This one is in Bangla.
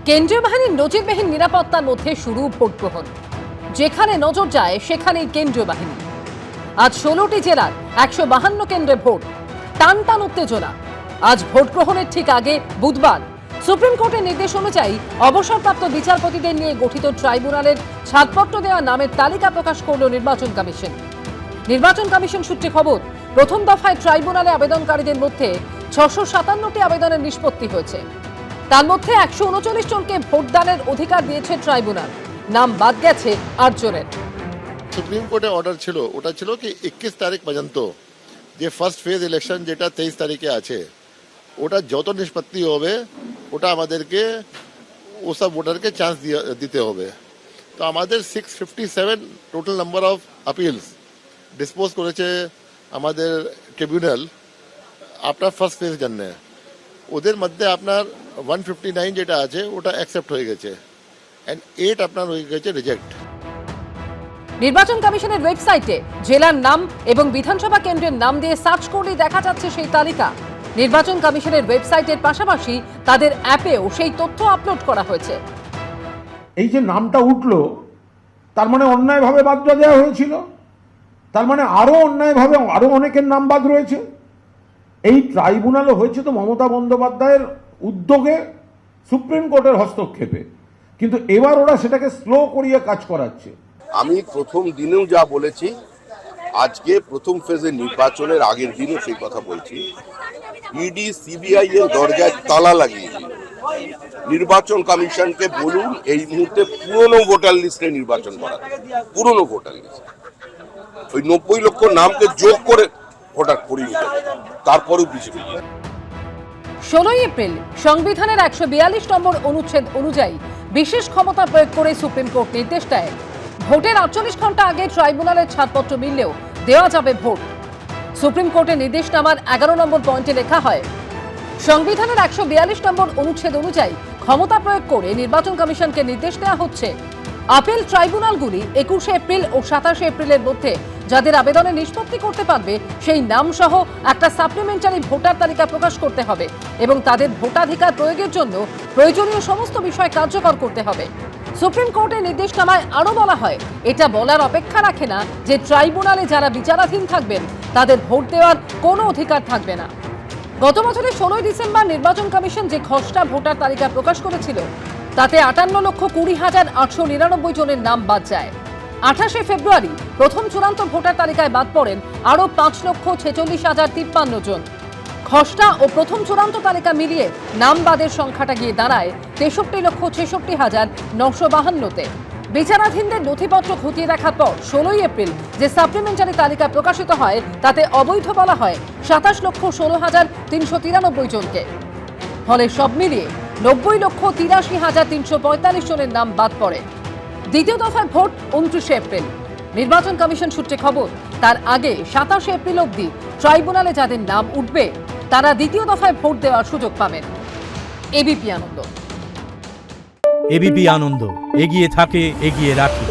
কেন্দ্রীয় বাহিনীর নজিরবিহীন নিরাপত্তার মধ্যে শুরু ভোট গ্রহণ। যেখানে নজর যায় সেখানেই কেন্দ্রীয় বাহিনী। আজ 16টি জেলার 152 কেন্দ্রে ভোট, টান টান উত্তেজনা। আজ ভোট গ্রহণের ঠিক আগে বুধবার সুপ্রিম কোর্টের নির্দেশ অনুযায়ী অবসরপ্রাপ্ত বিচারপতিদের নিয়ে গঠিত ট্রাইব্যুনালের ছাড়পত্র দেওয়া নামের তালিকা প্রকাশ করল নির্বাচন কমিশন। নির্বাচন কমিশন সূত্রে খবর, প্রথম দফায় ট্রাইব্যুনালে আবেদনকারীদের মধ্যে 657টি আবেদনের নিষ্পত্তি হয়েছে। তার মধ্যে 139 জনকে ভোটদানের অধিকার দিয়েছে ট্রাইব্যুনাল। নাম বাদ গেছে 8 জনের। সুপ্রিম কোর্টে অর্ডার ছিল, ওটা ছিল কি 21 তারিখ পর্যন্ত যে ফার্স্ট ফেজ ইলেকশন যেটা 23 তারিখে আছে, ওটা যত নিষ্পত্তি হবে ওটা আমাদেরকে ওসব ভোটারকে চান্স দিতে হবে। তো আমাদের 657 টোটাল নাম্বার অফ আপিলস ডিসপোজ করেছে আমাদের ট্রিবিউনাল আপনার ফার্স্ট ফেজ জন্য। ওদের মধ্যে আপনার 159 যেটা আছে ওটা অ্যাকসেপ্ট হয়ে গেছে অ্যান্ড 8 আপনার হয়ে গেছে রিজেক্ট। নির্বাচন কমিশনের ওয়েবসাইটে জেলার নাম এবং বিধানসভা কেন্দ্রের নাম দিয়ে সার্চ করলেই দেখা যাচ্ছে সেই তালিকা। নির্বাচন কমিশনের ওয়েবসাইটের পাশাপাশি তাদের অ্যাপেও সেই তথ্য আপলোড করা হয়েছে। এই যে নামটা উঠলো, তার মানে অন্যায়ভাবে বাদ দেওয়া হয়েছিল, তার মানে আরো অন্যায়ভাবে আরো অনেকের নাম বাদ রয়েছে। এই ট্রাইব্যুনালও হয়েছে তো মমতা বন্দ্যোপাধ্যায়ের উদ্যোগে, সুপ্রিম কোর্টের হস্তক্ষেপে, কিন্তু এবার ওরা সেটাকে স্লো করিয়ে কাজ করাচ্ছে। আমি প্রথম দিনেও যা বলেছি, আজকে প্রথম ফেজের নির্বাচনের আগের দিনও সেই কথা বলছি। ইডি সিবিআই এর দরজায় তালা লাগিয়েছে। নির্বাচন কমিশনকে বলুন এই মুহূর্তে পুরনো ভোটার লিস্টে নির্বাচন করাতে, পুরনো ভোটার লিস্ট ওই 90 লক্ষ নামকে যোগ করে ভোটার করিয়ে নিতে, তারপরেও বিজেপি। 16 এপ্রিল সংবিধানের 142 নম্বর অনুচ্ছেদ অনুযায়ী বিশেষ ক্ষমতা প্রয়োগ করে সুপ্রিম কোর্ট নির্দেশ দেয়, ভোটের 48 ঘন্টা আগে ট্রাইব্যুনালের ছাড়পত্র মিললেও দেওয়া যাবে ভোট। সুপ্রিম কোর্টের নির্দেশনামার 11 নম্বর পয়েন্টে লেখা হয়, সংবিধানের 142 নম্বর অনুচ্ছেদ অনুযায়ী ক্ষমতা প্রয়োগ করে নির্বাচন কমিশনকে নির্দেশ দেওয়া হচ্ছে, আপিল ট্রাইব্যুনালগুলি 21 এপ্রিল ও 27 এপ্রিলের মধ্যে যাদের আবেদনের নিষ্পত্তি করতে পারবে সেই নাম সহ একটা সাপ্লিমেন্টারি ভোটার তালিকা প্রকাশ করতে হবে এবং তাদের ভোটাধিকার প্রয়োগের জন্য প্রয়োজনীয় সমস্ত বিষয় কার্যকর করতে হবে। সুপ্রিম কোর্টের নির্দেশনামায় আরও বলা হয়, এটা বলার অপেক্ষা রাখে না যে ট্রাইব্যুনালে যারা বিচারাধীন থাকবেন তাদের ভোট দেওয়ার কোনো অধিকার থাকবে না। গত বছরের 16 ডিসেম্বর নির্বাচন কমিশন যে খসড়া ভোটার তালিকা প্রকাশ করেছিল তাতে 58,20,899 জনের নাম বাদ যায়। 28 ফেব্রুয়ারি প্রথম চূড়ান্ত ভোটার তালিকায় বাদ পড়েন আরও 5,46,053 জন। খসড়া ও প্রথম চূড়ান্ত তালিকা মিলিয়ে নাম বাদের সংখ্যাটা গিয়ে দাঁড়ায় 63,66,952-তে। বিচারাধীনদের নথিপত্র খতিয়ে দেখার পর 16 এপ্রিল যে সাপ্লিমেন্টারি তালিকা প্রকাশিত হয় তাতে অবৈধ বলা হয় 27,16,393 জনকে। ফলে সব মিলিয়ে 90,83,345 জনের নাম বাদ পড়ে। দ্বিতীয় দফায় ভোট 29 এপ্রিল। নির্বাচন কমিশন সূত্রে খবর, তার আগে 27 এপ্রিল অবধি ট্রাইব্যুনালে যাদের নাম উঠবে তারা দ্বিতীয় দফায় ভোট দেওয়ার সুযোগ পাবেন। এবিপি আনন্দ। এবিপি আনন্দ, এগিয়ে থাকে, এগিয়ে রাখে।